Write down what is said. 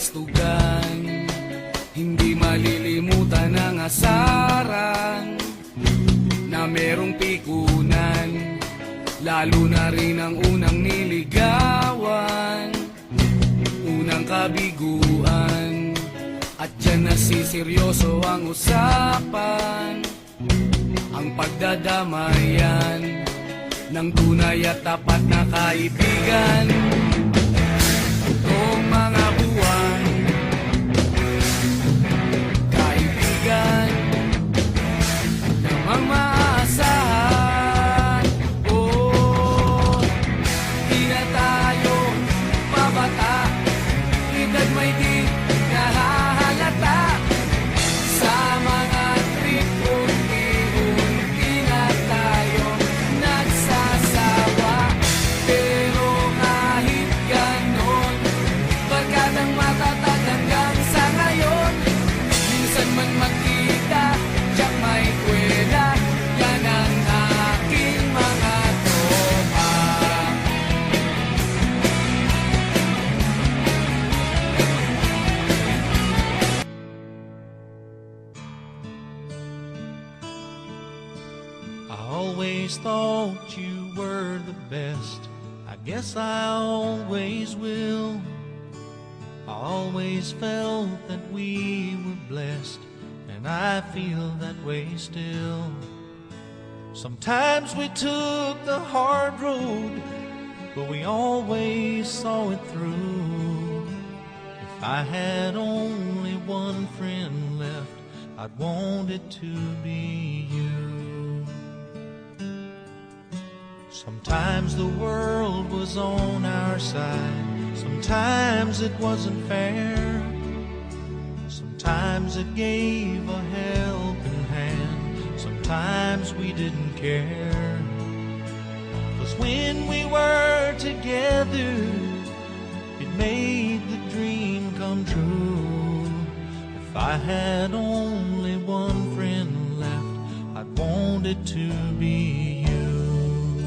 kabastugan. Hindi malilimutan ang asaran na merong pikunan, lalo na rin ang unang niligawan, unang kabiguan. At dyan nasiseryoso ang usapan, ang pagdadamayan ng tunay at tapat na kaibigan. Noong mga buwan, kaibigan namang maaasahan. Oh, di na tayo pabata, edad may di nahahalata. Sa mga trip, unti-unti na tayo nagsasawa. Pero kahit ganon, barkadang matatag hanggang sa ngayon. Minsan man magkita, tiyak may kwela, yan ang aking mga tropa. I always thought you were the best. I guess I always will. I always felt that we were blessed, and I feel that way still. Sometimes we took the hard road, but we always saw it through. If I had only one friend left, I'd want it to be you. Sometimes the world was on our side, sometimes it wasn't fair, sometimes it gave a helping hand, sometimes we didn't care. 'Cause when we were together, it made the dream come true. If I had only one friend left, I'd want it to be